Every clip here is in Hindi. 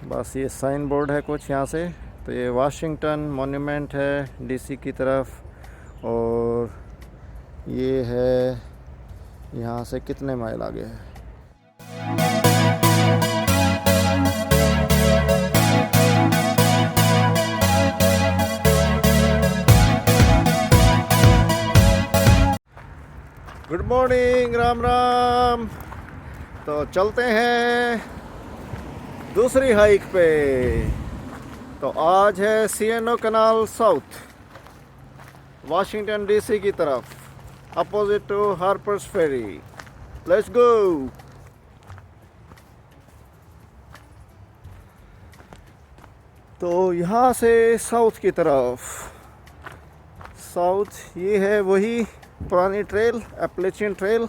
बस ये साइन बोर्ड है कुछ यहाँ से। तो ये वाशिंगटन मॉन्यूमेंट है डीसी की तरफ, और ये है यहाँ से कितने माइल आगे है। Good morning, Ram Ram. तो चलते हैं दूसरी हाइक पे। तो आज है CNO canal south, Washington DC की तरफ, opposite to Harpers Ferry. Let's go. तो यहाँ से साउथ की तरफ, साउथ ये है वही पुरानी ट्रेल, एप्लेचियन ट्रेल,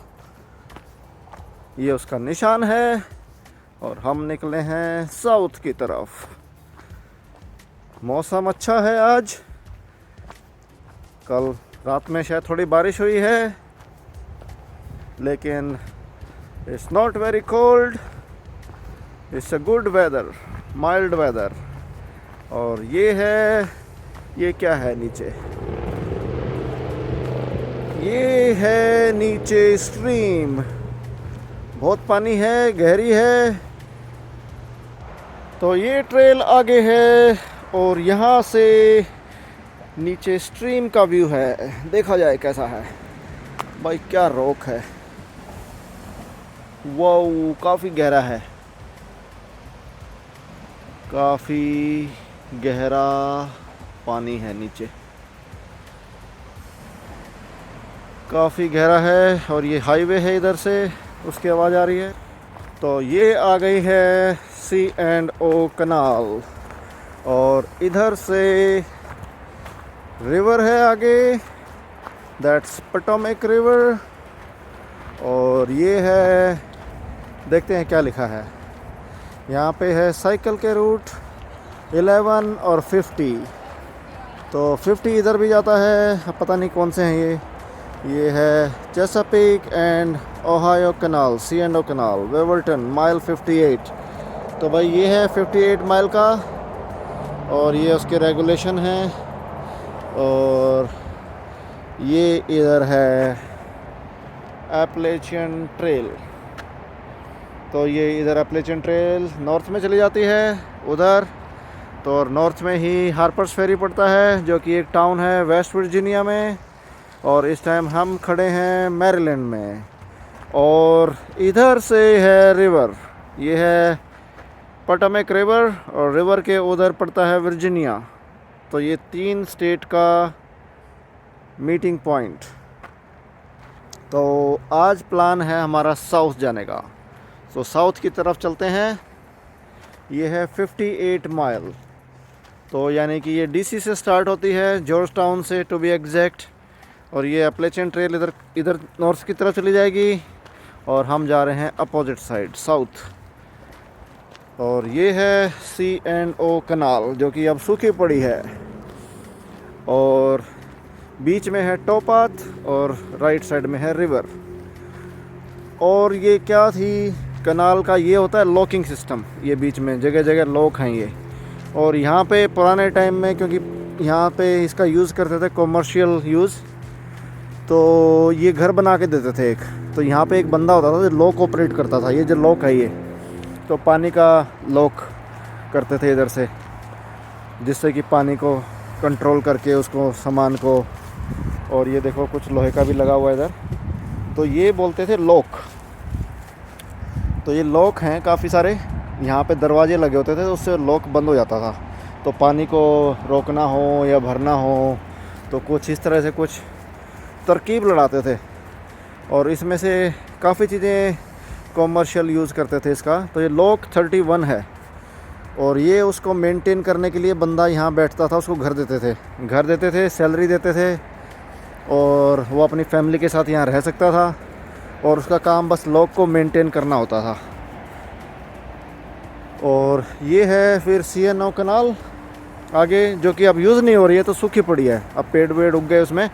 ये उसका निशान है। और हम निकले हैं साउथ की तरफ। मौसम अच्छा है आज, कल रात में शायद थोड़ी बारिश हुई है, लेकिन it's not very cold, it's a good weather, mild weather. और ये है, ये क्या है नीचे, ये है नीचे स्ट्रीम, बहुत पानी है, गहरी है। तो ये ट्रेल आगे है और यहाँ से नीचे स्ट्रीम का व्यू है, देखा जाए कैसा है। भाई क्या रोक है, वाओ काफ़ी गहरा है, काफ़ी गहरा पानी है नीचे, काफ़ी गहरा है। और ये हाईवे है, इधर से उसकी आवाज़ आ रही है। तो ये आ गई है C&O कनाल, और इधर से रिवर है आगे, दैट्स पोटोमैक रिवर। और ये है, देखते हैं क्या लिखा है यहाँ पे। है साइकिल के रूट 11 और 50। तो 50 इधर भी जाता है, पता नहीं कौन से हैं ये है Chesapeake and Ohio canal, C&O canal, Weverton, mile 58। तो भाई ये है 58 माइल का, और ये उसके रेगुलेशन हैं। और ये इधर है एप्लेचियन ट्रेल। तो ये इधर एप्लेचियन ट्रेल नॉर्थ में चली जाती है उधर। तो और नॉर्थ में ही हार्पर्स फेरी पड़ता है, जो कि एक टाउन है वेस्ट वर्जीनिया में। और इस टाइम हम खड़े हैं मैरीलैंड में। और इधर से है रिवर, ये है पोटोमैक रिवर, और रिवर के उधर पड़ता है वर्जीनिया। तो ये 3 स्टेट का मीटिंग पॉइंट। तो आज प्लान है हमारा साउथ जाने का। तो साउथ की तरफ चलते हैं। ये है 58 माइल। तो यानी कि ये डीसी से स्टार्ट होती है, जॉर्ज टाउन से टू बी एग्जैक्ट। और ये एप्लेचियन ट्रेल इधर नॉर्थ की तरफ चली जाएगी, और हम जा रहे हैं अपोजिट साइड साउथ। और ये है C&O कनाल, जो कि अब सूखी पड़ी है। और बीच में है टोपाथ, और राइट साइड में है रिवर। और ये क्या थी कनाल का, ये होता है लॉकिंग सिस्टम, ये बीच में जगह जगह लॉक हैं ये। और यहाँ पे पुराने टाइम में, क्योंकि यहाँ पे इसका यूज़ करते थे कॉमर्शियल यूज़, तो ये घर बना के देते थे एक। तो यहाँ पे एक बंदा होता था जो लॉक ऑपरेट करता था। ये जो लॉक है ये, तो पानी का लॉक करते थे इधर से, जिससे कि पानी को कंट्रोल करके उसको, सामान को। और ये देखो कुछ लोहे का भी लगा हुआ है इधर, तो ये बोलते थे लॉक। तो ये लॉक हैं काफ़ी सारे, यहाँ पे दरवाजे लगे होते थे, तो उससे लॉक बंद हो जाता था। तो पानी को रोकना हो या भरना हो, तो कुछ इस तरह से कुछ तरकीब लड़ाते थे। और इसमें से काफ़ी चीज़ें कॉमर्शियल यूज़ करते थे इसका। तो ये लॉक 31 है, और ये उसको मेंटेन करने के लिए बंदा यहाँ बैठता था, उसको घर देते थे, सैलरी देते थे, और वो अपनी फैमिली के साथ यहाँ रह सकता था। और उसका काम बस लॉक को मेंटेन करना होता था। और ये है फिर C&O कनाल आगे, जो कि अब यूज़ नहीं हो रही है, तो सूखी पड़ी है, अब पेड़ वेड़ उग गए उसमें।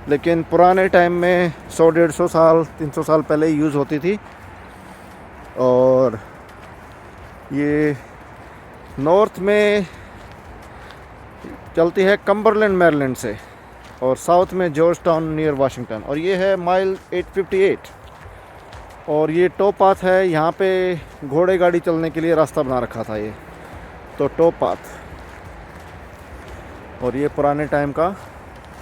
लेकिन पुराने टाइम में 100-150 साल 300 साल पहले यूज़ होती थी। और ये नॉर्थ में चलती है कम्बरलैंड मैरीलैंड से, और साउथ में जॉर्ज टाउन नियर वाशिंगटन। और ये है माइल 858, और ये टॉप पाथ है। यहाँ पे घोड़े गाड़ी चलने के लिए रास्ता बना रखा था ये, तो टॉप पाथ। और ये पुराने टाइम का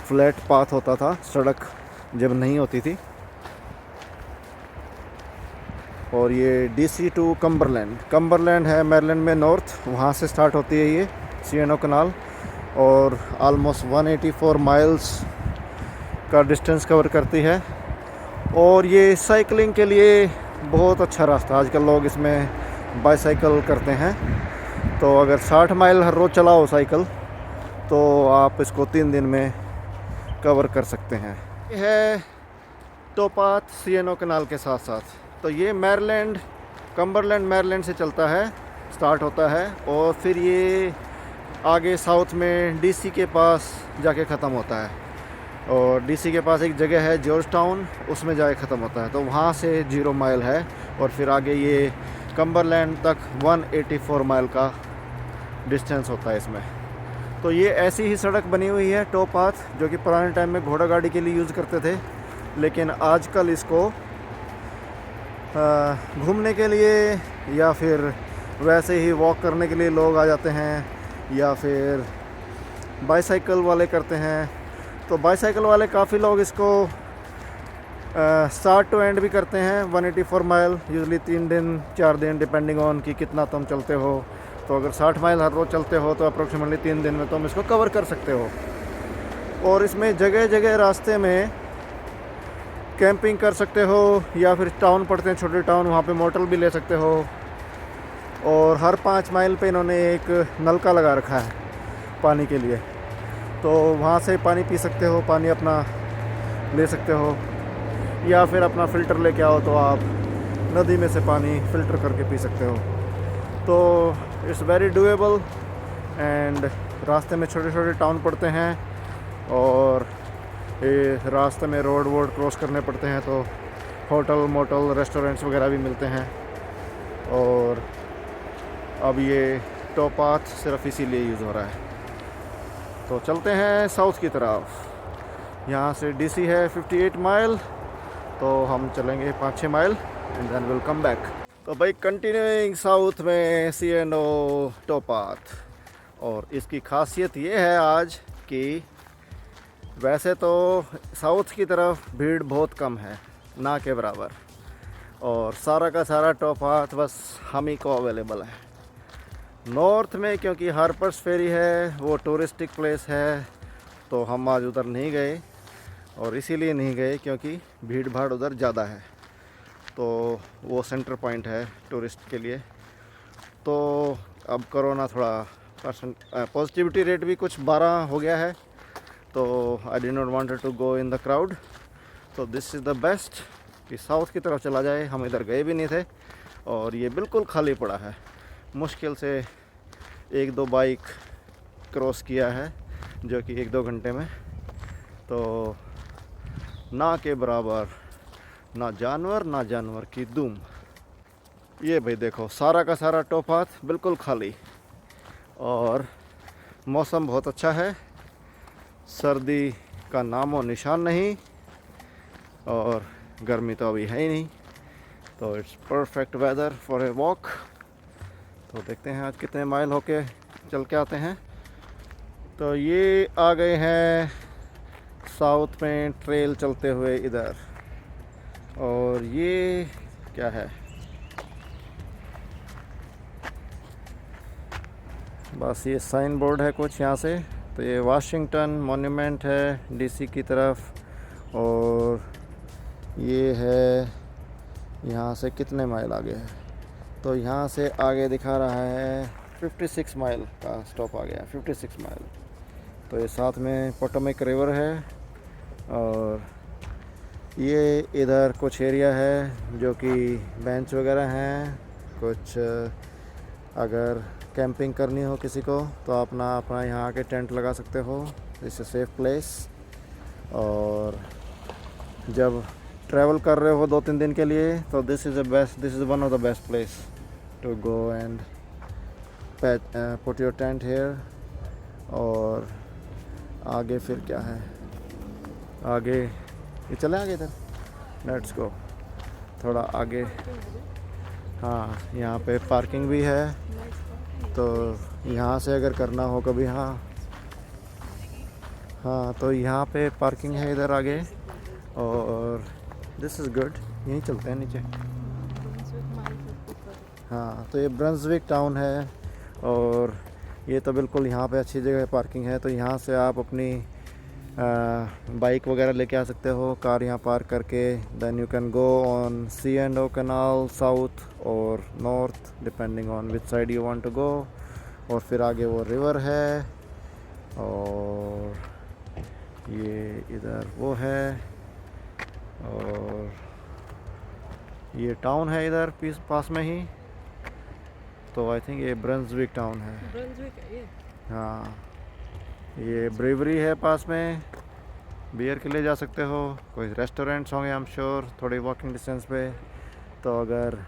फ्लैट पाथ होता था, सड़क जब नहीं होती थी। और ये डीसी टू कम्बरलैंड, कम्बरलैंड है मैरीलैंड में नॉर्थ, वहाँ से स्टार्ट होती है ये सीएनओ कनाल, और आलमोस्ट 184 माइल्स का डिस्टेंस कवर करती है। और ये साइकिलिंग के लिए बहुत अच्छा रास्ता, आजकल लोग इसमें बाईसाइकिल करते हैं। तो अगर 60 माइल हर रोज़ चलाओ साइकिल तो आप इसको 3 दिन में कवर कर सकते हैं। ये है टोपाथ सीएनओ कनाल के साथ साथ। तो ये मैरीलैंड, कम्बरलैंड मैरीलैंड से चलता है, स्टार्ट होता है, और फिर ये आगे साउथ में डीसी के पास जाके ख़त्म होता है। और डीसी के पास एक जगह है जॉर्ज टाउन, उसमें जाके ख़त्म होता है। तो वहाँ से 0 माइल है, और फिर आगे ये कम्बरलैंड तक 184 माइल का डिस्टेंस होता है इसमें। तो ये ऐसी ही सड़क बनी हुई है टॉप पाथ, जो कि पुराने टाइम में घोड़ा गाड़ी के लिए यूज़ करते थे, लेकिन आजकल इसको घूमने के लिए या फिर वैसे ही वॉक करने के लिए लोग आ जाते हैं, या फिर बाईसाइकिल वाले करते हैं। तो बाईसाइकिल वाले काफ़ी लोग इसको स्टार्ट टू एंड भी करते हैं। 184 माइल यूजली 3 दिन 4 दिन डिपेंडिंग ऑन कि कितना तुम चलते हो। तो अगर 60 माइल हर रोज़ चलते हो तो अप्रोक्सीमेटली 3 दिन में तुम इसको कवर कर सकते हो। और इसमें जगह जगह रास्ते में कैंपिंग कर सकते हो, या फिर टाउन पड़ते हैं छोटे टाउन, वहाँ पे मोटल भी ले सकते हो। और हर 5 माइल पे इन्होंने एक नलका लगा रखा है पानी के लिए, तो वहाँ से पानी पी सकते हो, पानी अपना ले सकते हो, या फिर अपना फ़िल्टर लेके आओ तो आप नदी में से पानी फ़िल्टर करके पी सकते हो। तो इट्स वेरी डूएबल। एंड रास्ते में छोटे छोटे टाउन पड़ते हैं, और ये रास्ते में रोड वोड क्रॉस करने पड़ते हैं, तो होटल मोटल रेस्टोरेंट्स वगैरह भी मिलते हैं। और अब ये टॉप पाथ सिर्फ इसीलिए यूज़ हो रहा है। तो चलते हैं साउथ की तरफ। यहाँ से डीसी है 58 माइल, तो हम चलेंगे 5-6 mile and then will come back. तो भाई कंटिन्यूइंग साउथ में सीएनओ टॉप पाथ। और इसकी खासियत ये है आज कि वैसे तो साउथ की तरफ भीड़ बहुत कम है, ना के बराबर, और सारा का सारा टॉप पाथ बस हम ही को अवेलेबल है। नॉर्थ में क्योंकि हार्पर्स फेरी है, वो टूरिस्टिक प्लेस है, तो हम आज उधर नहीं गए। और इसीलिए नहीं गए क्योंकि भीड़ भाड़ उधर ज़्यादा है, तो वो सेंटर पॉइंट है टूरिस्ट के लिए। तो अब कोरोना थोड़ा पॉजिटिविटी रेट भी कुछ 12 हो गया है, तो I did not wanted to go in the crowd. तो दिस इज़ द बेस्ट कि साउथ की तरफ चला जाए। हम इधर गए भी नहीं थे, और ये बिल्कुल खाली पड़ा है। मुश्किल से 1-2 बाइक क्रॉस किया है, जो कि 1-2 घंटे में, तो ना के बराबर, ना जानवर की दुम। ये भाई देखो, सारा का सारा टॉप पाथ बिल्कुल खाली, और मौसम बहुत अच्छा है, सर्दी का नामो निशान नहीं, और गर्मी तो अभी है ही नहीं। तो it's perfect weather for a walk. तो देखते हैं आज कितने माइल होके चल के आते हैं। तो ये आ गए हैं साउथ में ट्रेल चलते हुए इधर। और ये क्या है, बस ये साइन बोर्ड है कुछ यहाँ से। तो ये वाशिंगटन मॉन्यूमेंट है डीसी की तरफ, और ये है यहाँ से कितने माइल आगे है। तो यहाँ से आगे दिखा रहा है 56 माइल का स्टॉप आ गया, 56 माइल। तो ये साथ में पोटोमेक रिवर है, और ये इधर कुछ एरिया है जो कि बेंच वगैरह हैं। कुछ अगर कैंपिंग करनी हो किसी को तो अपना यहाँ आके टेंट लगा सकते हो। It's a safe place. और जब ट्रैवल कर रहे हो 2-3 दिन के लिए तो this is one of the best place to go and put your tent here. और आगे फिर क्या है, आगे ये चले आगे इधर, लेट्स गो थोड़ा आगे। हाँ, यहाँ पे पार्किंग भी है, तो यहाँ से अगर करना हो कभी, हाँ तो यहाँ पे पार्किंग है इधर आगे। और दिस इज़ गुड, यहीं चलते हैं नीचे। हाँ, तो ये ब्रंसविक टाउन है, और ये तो बिल्कुल यहाँ पे अच्छी जगह पार्किंग है। तो यहाँ से आप अपनी बाइक वगैरह लेके आ सकते हो, कार यहाँ पार्क करके। Then you can go on C&O canal south और north, depending on which side you want to go. और फिर आगे वो रिवर है, और ये इधर वो है, और ये टाउन है इधर पास में ही। तो आई थिंक ये ब्रंसविक टाउन है। हाँ, ये ब्रेवरी है पास में, बियर के लिए जा सकते हो। कोई रेस्टोरेंट्स होंगे आई एम श्योर थोड़ी वॉकिंग डिस्टेंस पे। तो अगर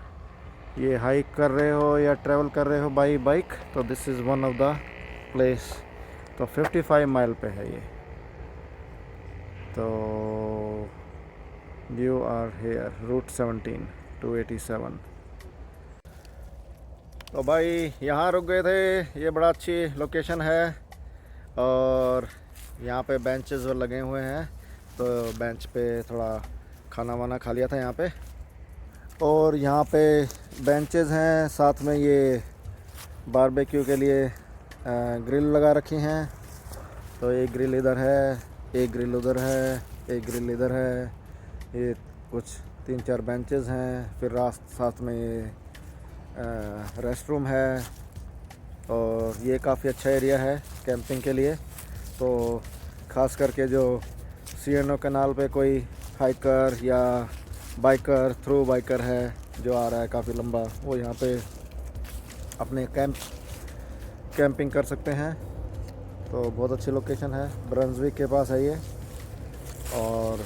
ये हाइक कर रहे हो या ट्रैवल कर रहे हो बाई बाइक, तो this is one of the place. तो 55 माइल पे है ये। तो यू आर हेयर रूट 17 287। तो भाई यहाँ रुक गए थे, ये बड़ा अच्छी लोकेशन है, और यहाँ पे बेंचेस लगे हुए हैं। तो बेंच पे थोड़ा खाना वाना खा लिया था यहाँ पे। और यहाँ पे बेंचेस हैं, साथ में ये बारबेक्यू के लिए ग्रिल लगा रखी हैं। तो एक ग्रिल इधर है, एक ग्रिल उधर है, एक ग्रिल इधर है। ये कुछ 3-4 बेंचेस हैं। फिर साथ में ये रेस्ट रूम है, और ये काफ़ी अच्छा एरिया है कैंपिंग के लिए। तो ख़ास करके जो C&O कैनाल पे कोई हाइकर या बाइकर, थ्रू बाइकर है जो आ रहा है काफ़ी लंबा, वो यहाँ पे अपने कैंपिंग कर सकते हैं। तो बहुत अच्छी लोकेशन है, ब्रंसविक के पास है ये। और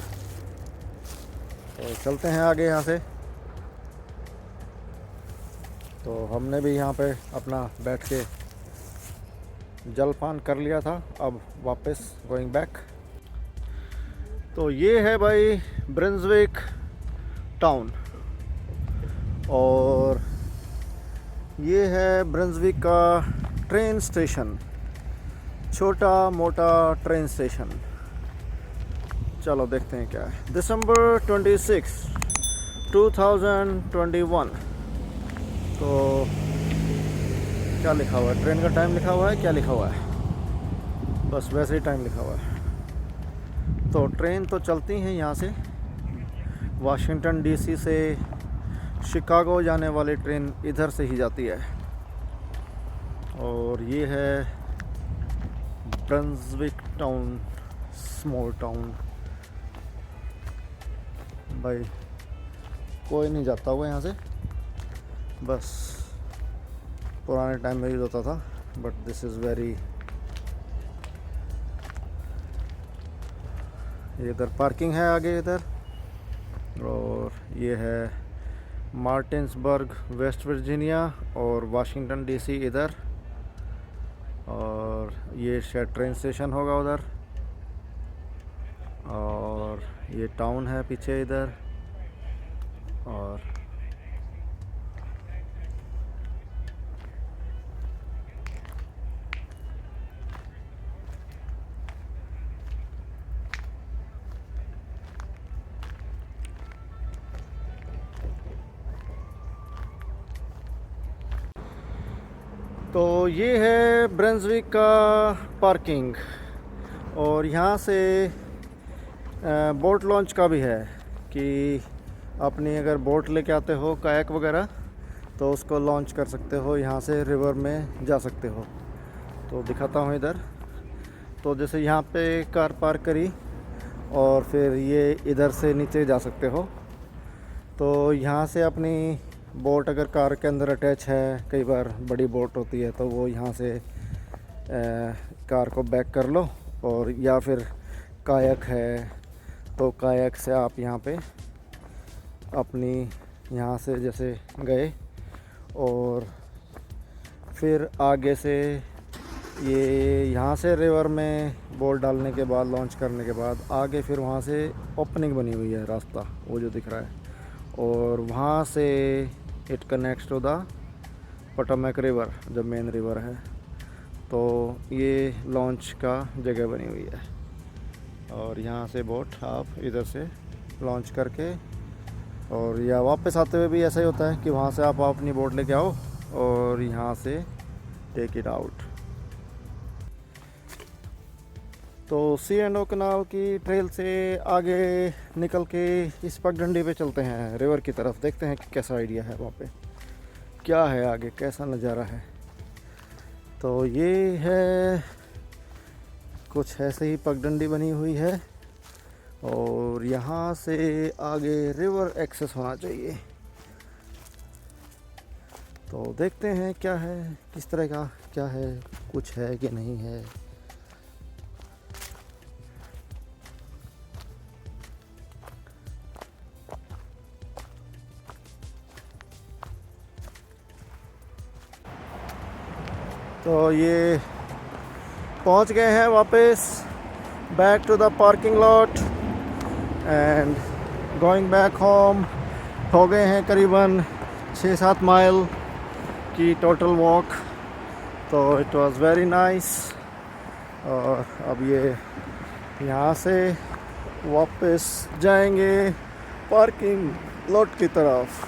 तो चलते हैं आगे यहाँ से। तो हमने भी यहाँ पे अपना बैठ के जलपान कर लिया था, अब वापस गोइंग बैक। तो ये है भाई ब्रंसविक टाउन, और ये है ब्रंसविक का ट्रेन स्टेशन, छोटा मोटा ट्रेन स्टेशन। चलो देखते हैं क्या है। दिसंबर 26, 2021। तो क्या लिखा हुआ है, ट्रेन का टाइम लिखा हुआ है, क्या लिखा हुआ है, बस वैसे ही टाइम लिखा हुआ है। तो ट्रेन तो चलती हैं यहाँ से, वाशिंगटन DC से शिकागो जाने वाली ट्रेन इधर से ही जाती है। और ये है ब्रंसविक टाउन, स्मॉल टाउन। भाई कोई नहीं जाता हुआ यहाँ से, बस पुराने टाइम में यूज़ होता था, बट दिस इज़ वेरी। इधर पार्किंग है आगे इधर, और ये है मार्टिन्सबर्ग वेस्ट वर्जीनिया, और वाशिंगटन DC इधर, और ये शायद ट्रेन स्टेशन होगा उधर। और ये टाउन है पीछे इधर। और तो ये है ब्रंसविक का पार्किंग। और यहाँ से बोट लॉन्च का भी है, कि अपनी अगर बोट लेके आते हो कायाक वगैरह, तो उसको लॉन्च कर सकते हो, यहाँ से रिवर में जा सकते हो। तो दिखाता हूँ इधर। तो जैसे यहाँ पे कार पार्क करी, और फिर ये इधर से नीचे जा सकते हो। तो यहाँ से अपनी बोट अगर कार के अंदर अटैच है, कई बार बड़ी बोट होती है, तो वो यहाँ से कार को बैक कर लो। और या फिर कायाक है, तो कायाक से आप यहाँ पे अपनी यहाँ से जैसे गए, और फिर आगे से ये यहाँ से रिवर में बोट डालने के बाद, लॉन्च करने के बाद आगे फिर वहाँ से ओपनिंग बनी हुई है रास्ता, वो जो दिख रहा है, और वहाँ से it connects to the Potomac river, जो मेन रिवर है। तो ये लॉन्च का जगह बनी हुई है, और यहाँ से बोट आप इधर से लॉन्च करके, और या वापस आते हुए भी ऐसा ही होता है कि वहाँ से आप अपनी बोट लेके आओ और यहाँ से टेक इट आउट। तो C&O कनाल की ट्रेल से आगे निकल के इस पगडंडी पे चलते हैं रिवर की तरफ, देखते हैं कि कैसा आइडिया है, वहाँ पे क्या है, आगे कैसा नज़ारा है। तो ये है कुछ ऐसे ही पगडंडी बनी हुई है, और यहाँ से आगे रिवर एक्सेस होना चाहिए। तो देखते हैं क्या है, किस तरह का क्या है, कुछ है कि नहीं है। तो ये पहुंच गए हैं वापस back to the parking lot and going back home. हो गए हैं करीबन 6-7 माइल की टोटल वॉक। तो इट वाज वेरी नाइस। और अब ये यहाँ से वापस जाएंगे पार्किंग लॉट की तरफ।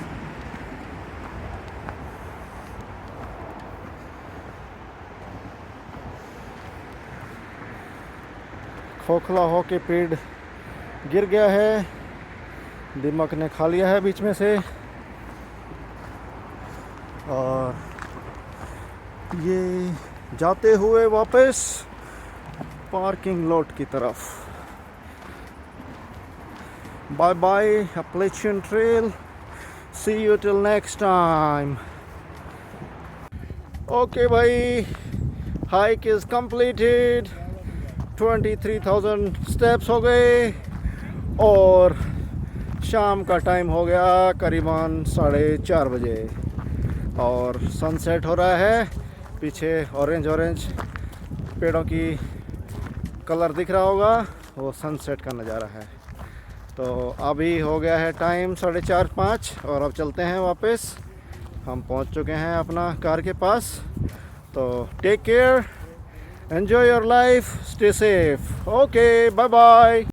खोखला हो के पेड़ गिर गया है, दीमक ने खा लिया है बीच में से। और ये जाते हुए वापस पार्किंग लॉट की तरफ। Bye bye Appalachian Trail, see you till next time। Okay भाई, हाइक इज कंप्लीटेड। 23,000 स्टेप्स हो गए और शाम का टाइम हो गया करीबन 4:30 बजे, और सनसेट हो रहा है। पीछे ऑरेंज पेड़ों की कलर दिख रहा होगा, वो सनसेट का नज़ारा है। तो अभी हो गया है टाइम 4:30-5, और अब चलते हैं वापस। हम पहुंच चुके हैं अपना कार के पास। तो take care, enjoy your life, stay safe. Okay, bye bye.